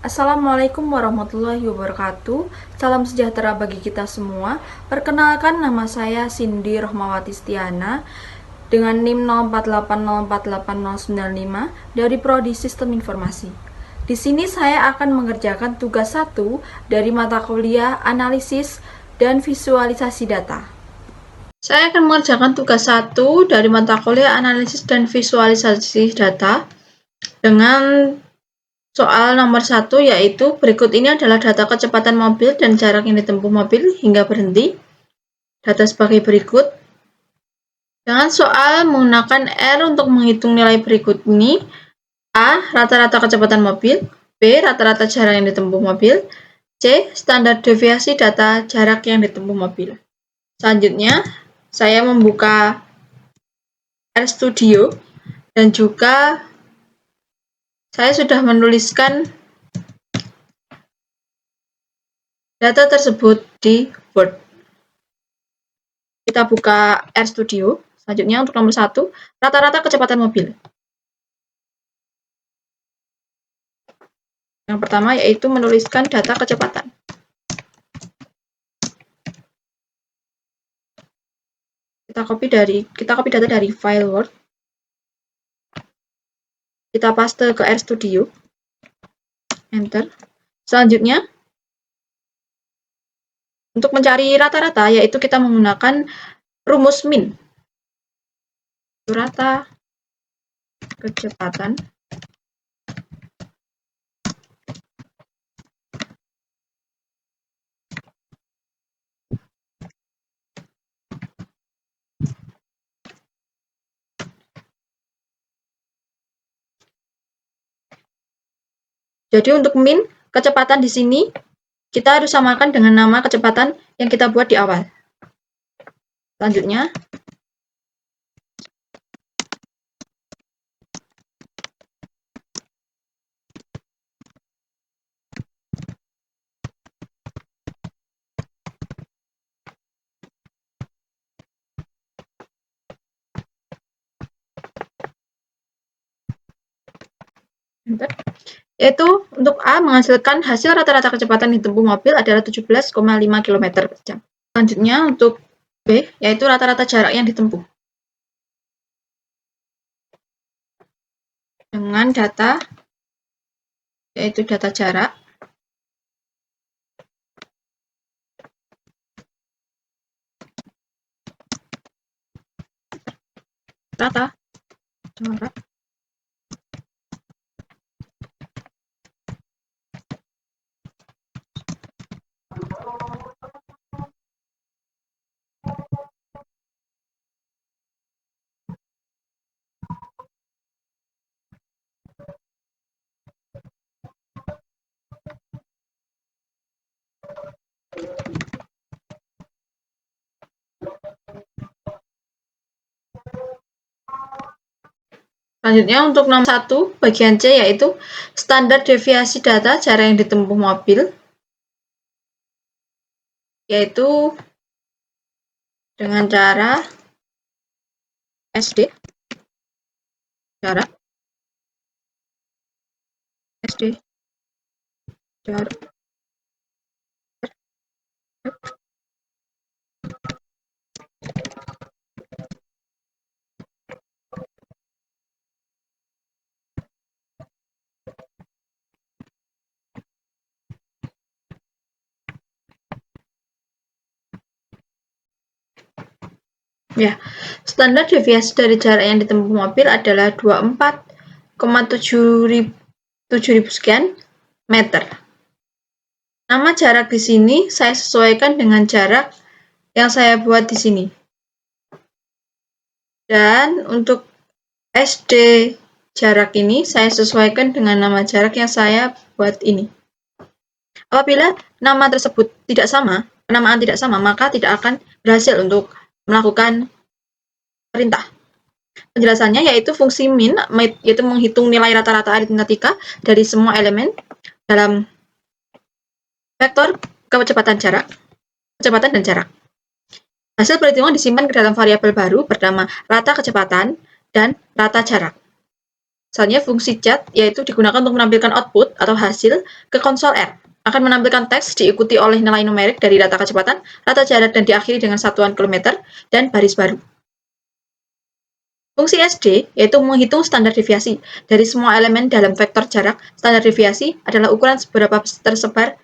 Assalamualaikum warahmatullahi wabarakatuh. Salam sejahtera bagi kita semua. Perkenalkan, nama saya Cindy Rohmawati Stiana dengan NIM 0480480095 dari Prodi Sistem Informasi. Di sini saya akan mengerjakan tugas 1 dari mata kuliah Analisis dan Visualisasi Data. Saya akan mengerjakan tugas 1 dari mata kuliah Analisis dan Visualisasi Data dengan soal nomor 1, yaitu berikut ini adalah data kecepatan mobil dan jarak yang ditempuh mobil hingga berhenti. Data sebagai berikut. Dengan soal menggunakan R untuk menghitung nilai berikut ini. A. Rata-rata kecepatan mobil. B. Rata-rata jarak yang ditempuh mobil. C. Standar deviasi data jarak yang ditempuh mobil. Selanjutnya, saya membuka RStudio dan juga saya sudah menuliskan data tersebut di Word. Kita buka RStudio. Selanjutnya untuk nomor 1, rata-rata kecepatan mobil. Yang pertama yaitu menuliskan data kecepatan. Kita copy data dari file Word. Kita paste ke RStudio. Enter. Selanjutnya, untuk mencari rata-rata yaitu kita menggunakan rumus min. Rata kecepatan Jadi untuk min, kecepatan di sini kita harus samakan dengan nama kecepatan yang kita buat di awal. Selanjutnya, yaitu untuk A menghasilkan hasil rata-rata kecepatan ditempuh mobil adalah 17,5 km per jam. Selanjutnya untuk B, yaitu rata-rata jarak yang ditempuh. Dengan data, yaitu data jarak, rata jarak Selanjutnya untuk nomor 1, bagian C, yaitu standar deviasi data jarak yang ditempuh mobil, yaitu dengan cara SD, jarak, SD, jarak, ya, standar deviasi dari jarak yang ditempuh mobil adalah 24,7.000 sekian meter. Nama jarak di sini saya sesuaikan dengan jarak yang saya buat di sini. Dan untuk SD jarak ini saya sesuaikan dengan nama jarak yang saya buat ini. Apabila nama tersebut tidak sama, penamaan tidak sama, maka tidak akan berhasil untuk melakukan perintah. Penjelasannya yaitu fungsi min, yaitu menghitung nilai rata-rata aritmatika dari semua elemen dalam vektor kecepatan dan jarak. Hasil perhitungan disimpan ke dalam variabel baru bernama rata kecepatan dan rata jarak. Misalnya fungsi cat yaitu digunakan untuk menampilkan output atau hasil ke konsol R. Akan menampilkan teks diikuti oleh nilai numerik dari data kecepatan, rata jarak dan diakhiri dengan satuan kilometer dan baris baru. Fungsi SD yaitu menghitung standar deviasi dari semua elemen dalam vektor jarak. Standar deviasi adalah ukuran seberapa tersebar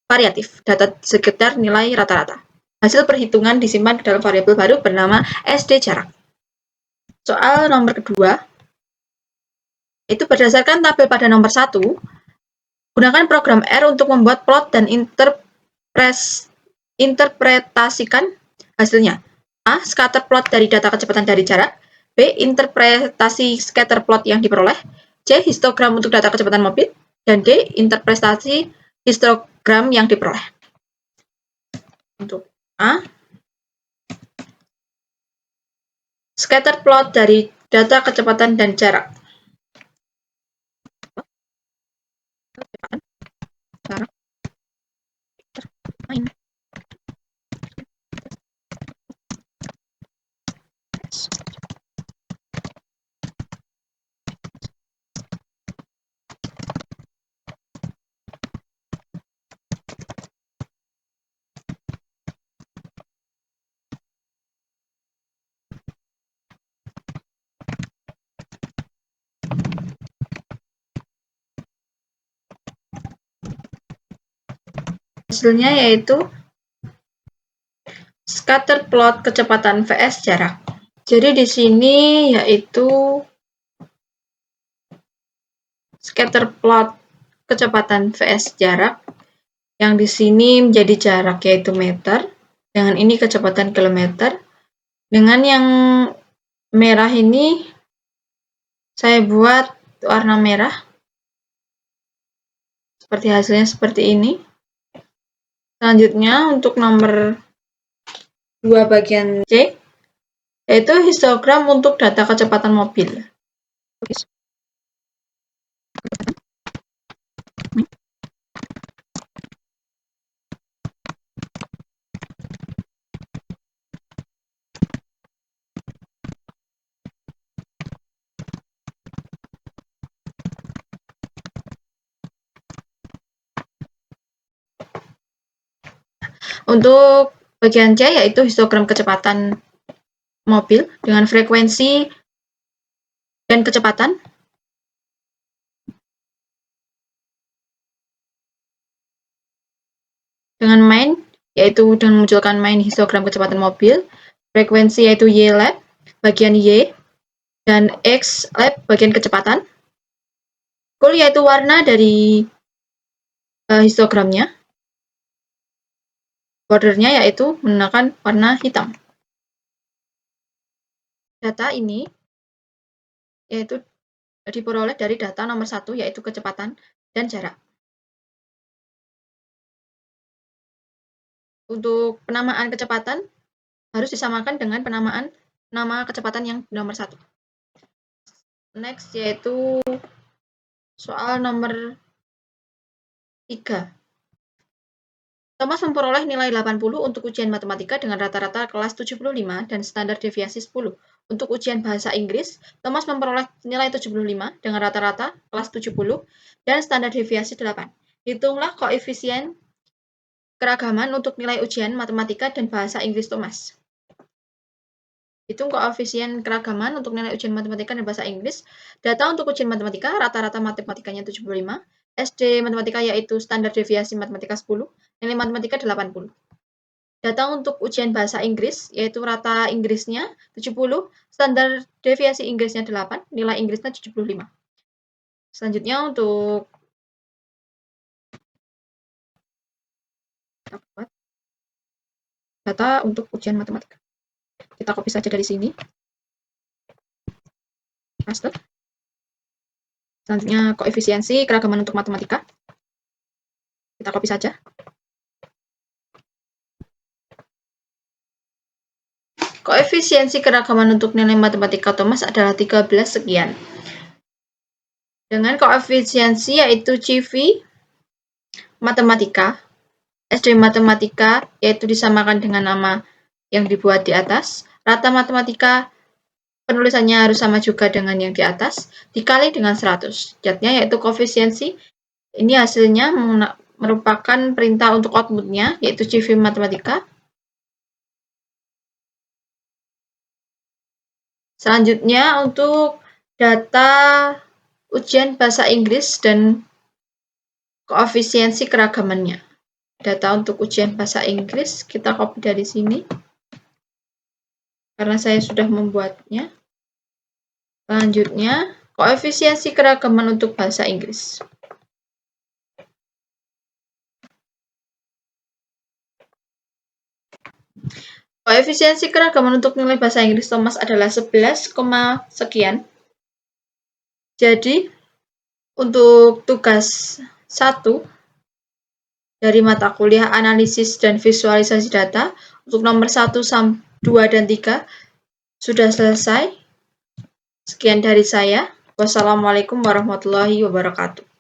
variatif data sekitar nilai rata-rata. Hasil perhitungan disimpan ke dalam variabel baru bernama SD jarak. Soal nomor kedua, itu berdasarkan tabel pada nomor 1, gunakan program R untuk membuat plot dan interpretasikan hasilnya. A. Scatter plot dari data kecepatan dari jarak. B. Interpretasi scatter plot yang diperoleh. C. Histogram untuk data kecepatan mobil. Dan D. Interpretasi histogram yang diperoleh. Untuk A. Scatter plot dari data kecepatan dan jarak. Hasilnya yaitu scatter plot kecepatan vs jarak. Jadi di sini yaitu scatter plot kecepatan vs jarak. Yang di sini menjadi jarak yaitu meter. Dengan ini kecepatan kilometer. Dengan yang merah ini saya buat warna merah. Seperti hasilnya seperti ini. Selanjutnya untuk nomor 2 bagian C, yaitu histogram untuk data kecepatan mobil. Untuk bagian C yaitu histogram kecepatan mobil dengan frekuensi dan kecepatan. Dengan main yaitu dengan memunculkan main histogram kecepatan mobil, frekuensi yaitu Y lab bagian Y dan X lab bagian kecepatan. Cool yaitu warna dari histogramnya. Bordernya yaitu menggunakan warna hitam. Data ini yaitu diperoleh dari data nomor 1 yaitu kecepatan dan jarak. Untuk penamaan kecepatan harus disamakan dengan penamaan nama kecepatan yang nomor 1. Next yaitu soal nomor 3. Thomas memperoleh nilai 80 untuk ujian matematika dengan rata-rata kelas 75 dan standar deviasi 10. Untuk ujian bahasa Inggris, Thomas memperoleh nilai 75 dengan rata-rata kelas 70 dan standar deviasi 8. Hitunglah koefisien keragaman untuk nilai ujian matematika dan bahasa Inggris Thomas. Hitung koefisien keragaman untuk nilai ujian matematika dan bahasa Inggris. Data untuk ujian matematika, rata-rata matematikanya 75. SD matematika yaitu standar deviasi matematika 10, nilai matematika 80. Data untuk ujian bahasa Inggris yaitu rata Inggrisnya 70, standar deviasi Inggrisnya 8, nilai Inggrisnya 75. Selanjutnya untuk data untuk ujian matematika. Kita copy saja dari sini. Paste. Selanjutnya koefisiensi keragaman untuk matematika. Kita copy saja. Koefisiensi keragaman untuk nilai matematika Thomas adalah 13 sekian. Dengan koefisiensi yaitu CV matematika, SD matematika yaitu disamakan dengan nama yang dibuat di atas, rata matematika penulisannya harus sama juga dengan yang di atas, dikali dengan 100. Zat-nya yaitu koefisiensi. Ini hasilnya merupakan perintah untuk output-nya, yaitu CV Matematika. Selanjutnya, untuk data ujian bahasa Inggris dan koefisiensi keragamannya. Data untuk ujian bahasa Inggris, kita copy dari sini. Karena saya sudah membuatnya. Selanjutnya, koefisiensi keragaman untuk bahasa Inggris. Koefisiensi keragaman untuk nilai bahasa Inggris Thomas adalah 11, sekian. Jadi, untuk tugas 1 dari mata kuliah analisis dan visualisasi data, untuk nomor 1, 2, dan 3 sudah selesai. Sekian dari saya. Wassalamualaikum warahmatullahi wabarakatuh.